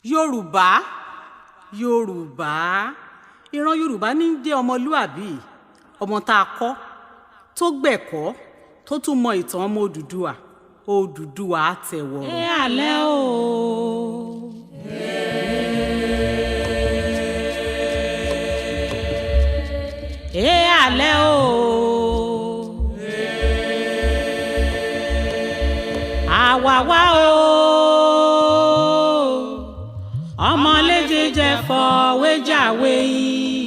Yorùbá Yorùbá ìran Yorùbá ní jẹ́ ọmọlúàbí, ọmọ tá a kọ́ tó gbẹ̀kọ́ tó tún mọ ìtàn ọmọ Odùduwà. Odùduwà á tẹ̀wọ̀. Ẹ alẹ́ o. Ẹ alẹ́ o. Àwa wá o. Ọmọléje jẹ fọ̀wéjàwé yìí.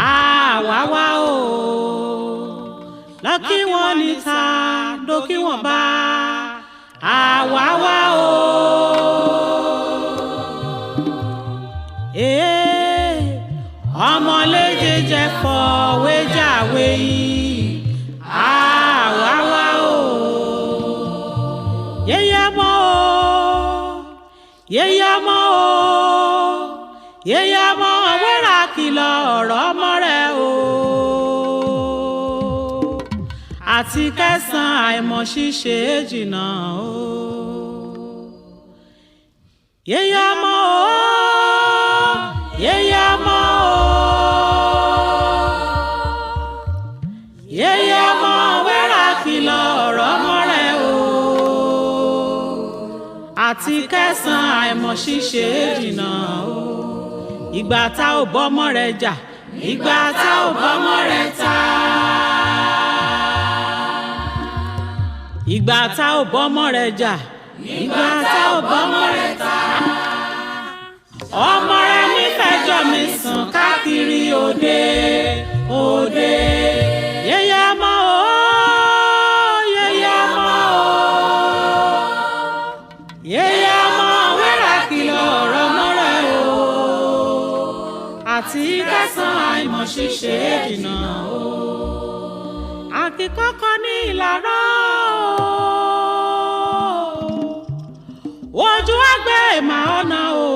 Àwa wá o. Lọ́kí wọn níta dókí wọn bá. Àwa wá o. Ọmọléje jẹ fọ̀wéjàwé yìí. Àwa wá o. Yéyé mọ́ o. Yéyé mọ́ o. Yéyé mọ́ wẹ́rà kìlọ̀ ọ̀rọ̀ ọmọ rẹ̀ o. Àti kẹsàn-án àìmọ̀ ṣíṣe jìnnà o. Yéyé mọ́ o. Yéyé mọ́ o. Yéyé mọ́ wẹ́rà kìlọ̀ ọ̀rọ̀ ọmọ rẹ̀ o. Àti kẹsàn-án àìmọ̀ ṣíṣe jìnnà o. Ìgbà tá ò bọ́mọ rẹ̀ jà, ìgbà tá ò bọ́mọ rẹ̀ ta. Ìgbà tá ò bọ́mọ rẹ̀ jà, ìgbà tá ò bọ́mọ rẹ̀ ta. Ọmọ rẹ̀ nífẹ̀ẹ́jọ́ mi sùn káàkiri òde òde. Yéyé mọ́ o, yéyé mọ́ o. Yéyé mọ́ wẹ́rà kìlọ̀ ọ̀rọ̀ mọ́ rẹ̀ o. Àti kẹsàn-án àìmọ̀ ṣíṣe jìnnà o. Àkìkọ́kọ́ ní ìlàrá o. Ojú àgbẹ̀ ìmọ̀ ọ̀nà o.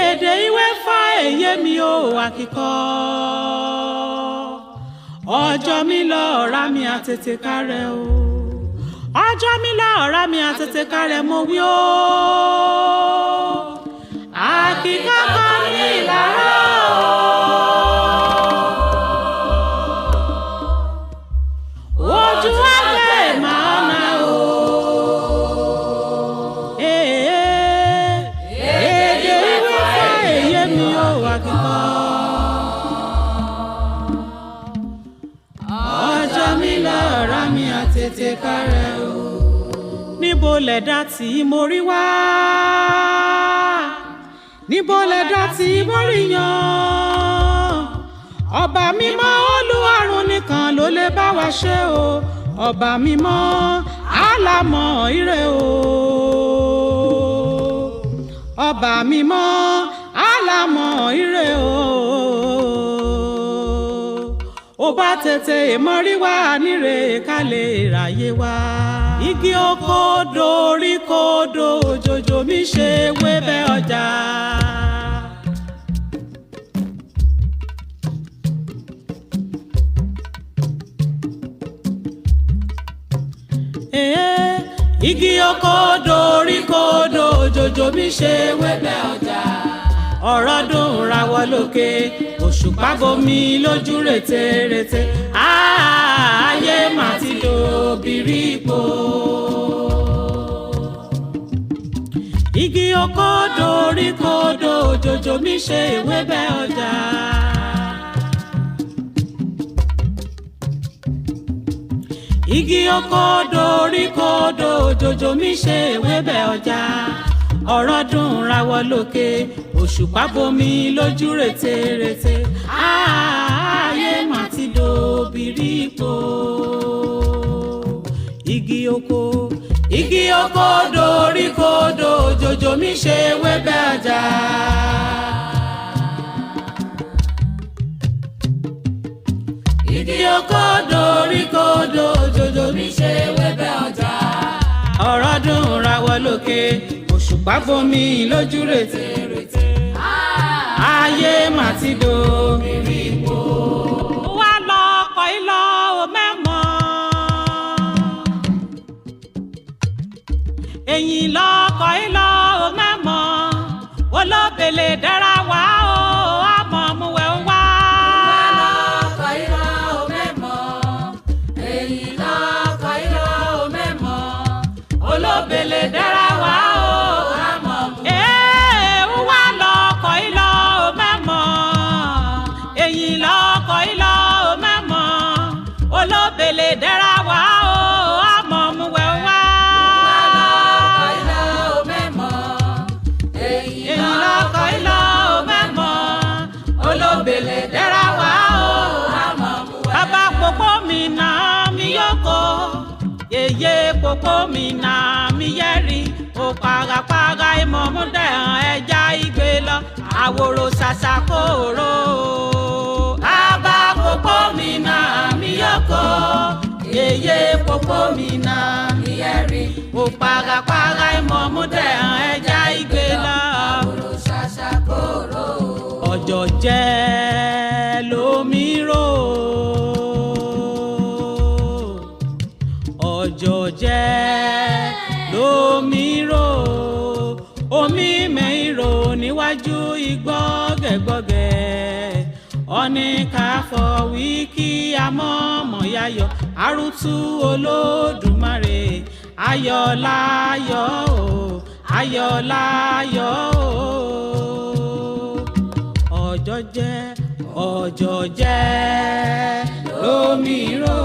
Èdè ìwé fa èyé mi o àkìkọ́. Ọjọ́ mi lọ ọ̀rá mi àtètè kárẹ̀ o. Ọjọ́ mi lọ ọ̀rá mi àtètè kárẹ̀ mo wí o. Àkìkọ́kọ́ ní ìlàrá o. Ojú àgbẹ̀ ìmọ̀ ọ̀nà o. Èdè ìwé fa èyé mi o àkìkọ́. Ọjọ́ mi lọ ọ̀rá mi àtètè kárẹ̀ o. Níbo lẹ̀dá tí mo rí wá? Níbo lẹ̀dá tí mo rí yan? Ọba mímọ́ Olúwarun nìkan ló lè bá wa ṣe o. Ọba mímọ́ alámọ̀ ire o. Ọba mímọ́ alámọ̀ ire o. Ó bá tètè mọ́rí wá níre ká lè ráyé wá. Igi oko dorí kodò òjòjò mi ṣe wébẹ̀ ọjà. Igi oko dorí kodò òjòjò mi ṣe wébẹ̀ ọjà. Ọ̀rọ̀ dùn rawọ́ lókè, òṣùpá bomi lójú rètérètè. Ayé mà ti dòbìrí ipò. Igi oko dorí kodò òjòjò mi ṣe wébẹ̀ ọjà. Igi oko dorí kodò òjòjò mi ṣe wébẹ̀ ọjà. Ọ̀rọ̀ dùn rawọ́ lókè, òṣùpá bomi lójú rètérètè. Ayé mà ti dòbìrí ipò. Igi oko dorí kodò òjòjò mi ṣe wébẹ̀ ọjà. Igi oko dorí kodò òjòjò mi ṣe wébẹ̀ ọjà. Ọ̀rọ̀ dùn rawọ́ lókè, òṣùpá bomi lójú rètérètè. Ayé mà ti dòbìrí ipò. Wá lọ ọkọ̀ ìlọ o mẹ́mọ́. ẹ̀yìn lọ́kọ̀ ìlọ ò mẹ́mọ́ olóbèlè dára wá o àmọ́ mú wẹ̀ wá. lọ́kọ̀ ìlọ ò mẹ́mọ́ ẹ̀yìn lọ́kọ̀ ìlọ ò mẹ́mọ́ olóbèlè dára wá o àmọ́ mú wẹ̀ wá lọ́kọ̀ ìlọ ò mẹ́mọ́ ẹ̀yìn lọ́kọ̀ ìlọ ò mẹ́mọ́ olóbèlè dára wá o àmọ́ mú wẹ̀ wá. olóbèlè dára wá o àmọ́ mú wẹ̀. bàbá pòpò mi nà mí yókò yèyé pòpò mi nà mí yẹ́rì ó parapara ìmọ̀ mú dẹ̀hàn ẹja ìgbé lọ àwòrò ṣàṣà kóró. bàbá pòpò mi nà mí yókò yèyé pòpò mi nà mí yẹ́rì ó parapara ìmọ̀ mú dẹ̀hàn ẹja ìgbé lọ àwòrò ṣàṣà kóró. ọjọ́ jẹ́ lómi rò ọjọ́ jẹ́ lómi rò omi mẹ́rò níwájú ìgbọ́gẹ̀gbọ́gẹ̀ ọ̀ní káfọ́ wíkí amọ́mọ́ yáyọ̀ àrùtù olódùmarè ayọ̀láyọ̀ o ayọ̀láyọ̀ o ọjọ́ jẹ́ lómi rò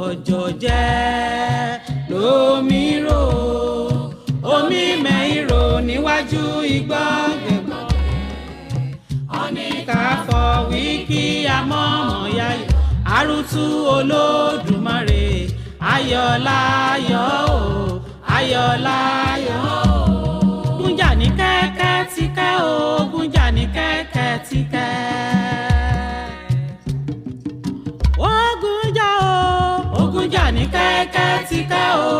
ọjọ́ jẹ́ lómi rò omi mẹ́rò níwájú ìgbọ́gẹ̀gbọ́gẹ̀ ọ̀ní káfọ́ wíkí amọ́mọ́ yáyọ̀ àrùtù olódùmarè ayọ̀láyọ̀ o ayọ̀láyọ̀ o. Gúnjà ní kẹ́kẹ́ tíkẹ́ o gúnjà ní kẹ́kẹ́ tíkẹ́. Ó gúnjà o ó gúnjà ní kẹ́kẹ́ tíkẹ́ o.